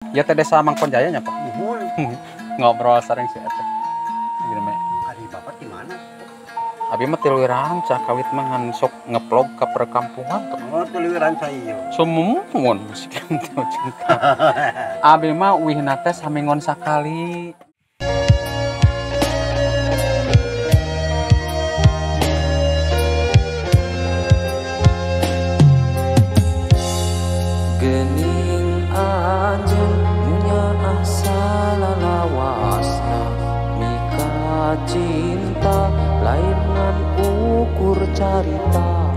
Ya teh desa Mangkon Jaya nya Pak. Ngobrol sering sih eta. Gini mah. Ari bapak di mana? Abi mah tilu ranca kawit mah ngan sok ngeplog ka perkampungan tuh. Oh, tuliran saya. Sumumun musik itu cinta. Abi mah uihna teh samingon sakali. Gening anjeun nya asa lalawasna mika cinta lain ngan ukur carita.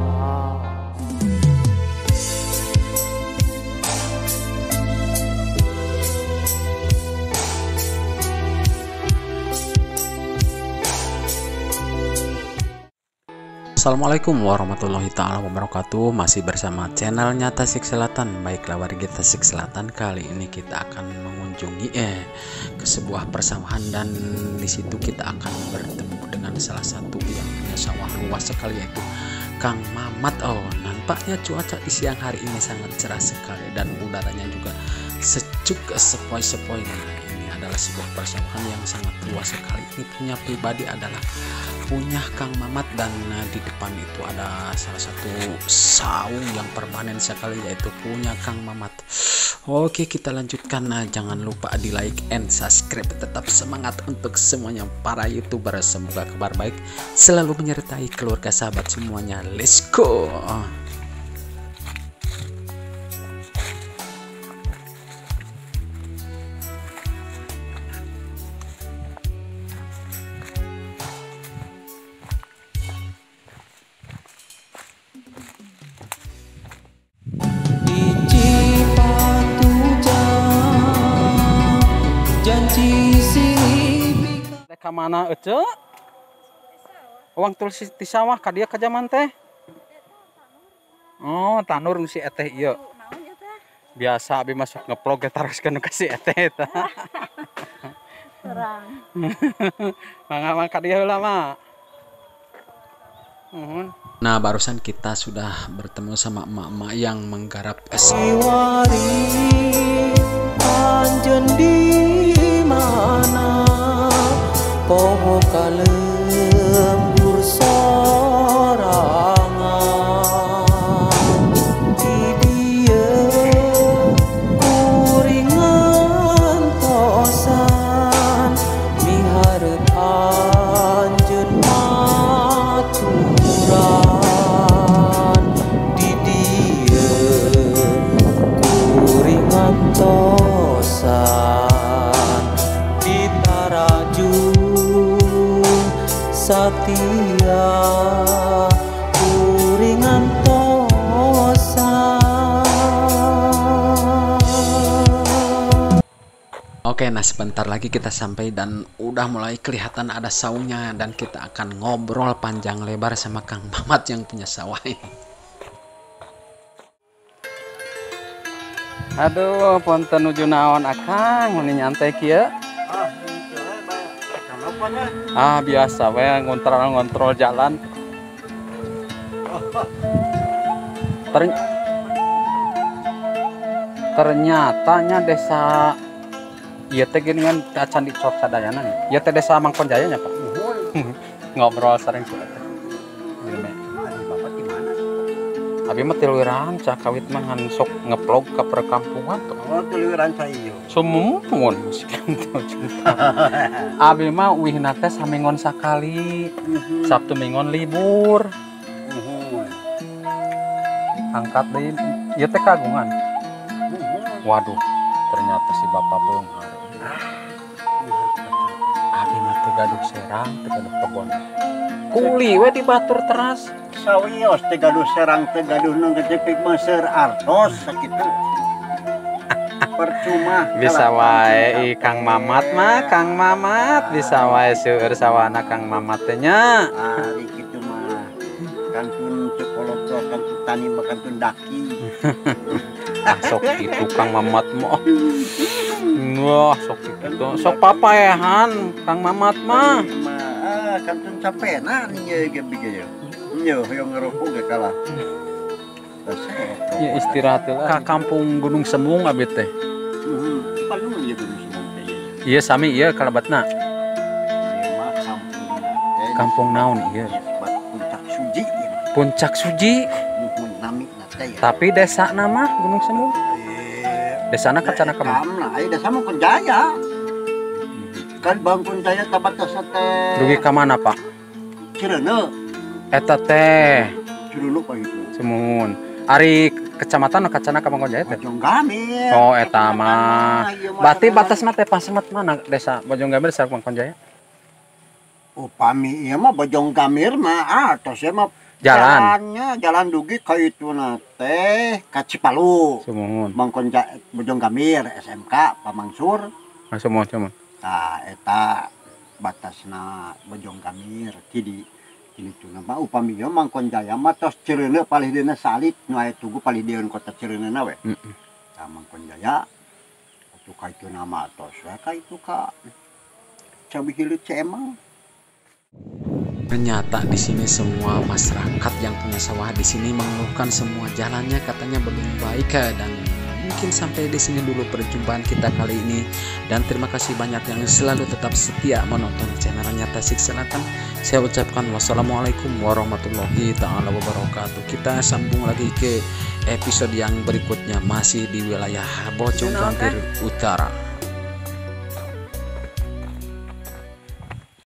Assalamualaikum warahmatullahi ta'ala wabarakatuh. Masih bersama channelnya Tasik Selatan. Baiklah warga Tasik Selatan, kali ini kita akan mengunjungi ke sebuah persawahan, dan di situ kita akan bertemu dengan salah satu yang punya sawah luas sekali, yaitu Kang Mamat. Oh, nampaknya cuaca di siang hari ini sangat cerah sekali dan udaranya juga sejuk sepoi-sepoi. Nah, ini adalah sebuah persawahan yang sangat luas sekali. Ini punya pribadi adalah punya Kang Mamat, dan di depan itu ada salah satu saung yang permanen sekali, yaitu punya Kang Mamat. Oke, kita lanjutkan. Nah, jangan lupa di like and subscribe. Tetap semangat untuk semuanya para YouTuber. Semoga kabar baik selalu menyertai keluarga sahabat semuanya. Let's go. Ka mana ece? Uang tulis di sawah ka dieu ka jaman teh. Oh, tanur si eteh ieu. Biasa abi masuk ngeplog taroskeun ka si eteh tah. Terang. Mangga ka dieu heula mah. Nah, barusan kita sudah bertemu sama emak-emak yang menggarap es. Iwari anjeun di mana poho kalembur sorangan di dieu kuringan tosan miharep anjeun aturan di dieu kuringan tosan di tarajung Satia kuringan tosan. Oke, nah sebentar lagi kita sampai dan udah mulai kelihatan ada saungnya, dan kita akan ngobrol panjang lebar sama Kang Mamat yang punya sawah ini. Aduh, ponten nuju naon akang mun nyantai kieu. Biasa we ngontrol jalan. Ternyatanya desa ieu teh geuningan Candi Cor Sadayana nih. Ieu teh desa Mangkon Jaya nya, Pak. Ngobrol sering sih eta. Gini mah. Ari bapak di mana? Abi mah tilu ranca kawit mah ngan sok ngeplog ka perkampungan tuh. Oh, tuliran saya. Sumumun musik itu cinta. Abi mah uihna teh samingon sakali. Sabtu Minggon libur. Angkat deui. Ieu teh kagungan. Waduh, ternyata si bapak beunghar. Abi mah teu gaduh serang, teu gaduh kebon. Kuli we dibatur teras. Sawios teh gaduh serang teh gaduh nu ngejepik meuseur artos sakitu. Percuma. Bisa wae Kang Mamat mah, Kang Mamat bisa wae seueur sawana Kang Mamat teh nya. Ari kitu mah. Kantun cokolotro kantun tani kantun daki. Sok gitu Kang Mamat mah. Wah, sok gitu. Sok papaehan Kang Mamat mah. Kantun capena nih ge bieu. Nya hoyong ngerokok ge kalah. Ya istirahat lah. Ka kampung Gunung Sembung abi teh. Cipalung ya dulu semua. Iya sami iya kalabatna. Iya mah Kampung naon iya. buat puncak suji ya. Puncak Suji. Muhun nami nate ya. Tapi desa nama Gunung Semu. Desana kacana kemana? Kamna ai desa mah Kunjaya. Kan Bang Kunjaya tabatas teh. Dugi ka mana, Pak? Cireuneu. Eta teh Cireuneu pa itu. Semun. Ari kecamatan kacana ka Bojonggamir teh. Bojonggamir. Oh eta mah. Berarti batasna teh pasemet mana desa Bojonggamir sareng Bangkonjaya? Upami ieu mah Bojonggamir mah atos mah Jalan. jalan dugi ka ituna teh ka Cipalu. Semun. Bojonggamir SMK Pamangsur. Semun. Tah eta batasna Bojonggamir kidi tuna mah upami ieu Mangkonjaya mah tos Cireuneu palih dina salib nu aya tugu palih dieun kota Cireuneu we. Tah Mangkonjaya atuh ka itu nama tos we ka itu ka Cabihileut Cemang. Ternyata di sini semua masyarakat yang punya sawah di sini mengeluhkan semua jalannya katanya belum baik dan mungkin sampai di sini dulu perjumpaan kita kali ini dan terima kasih banyak yang selalu tetap setia menonton channel Nyata Sik Selatan. Saya ucapkan wassalamualaikum warahmatullahi taala wabarakatuh. Kita sambung lagi ke episode yang berikutnya masih di wilayah Bojonggamir Utara.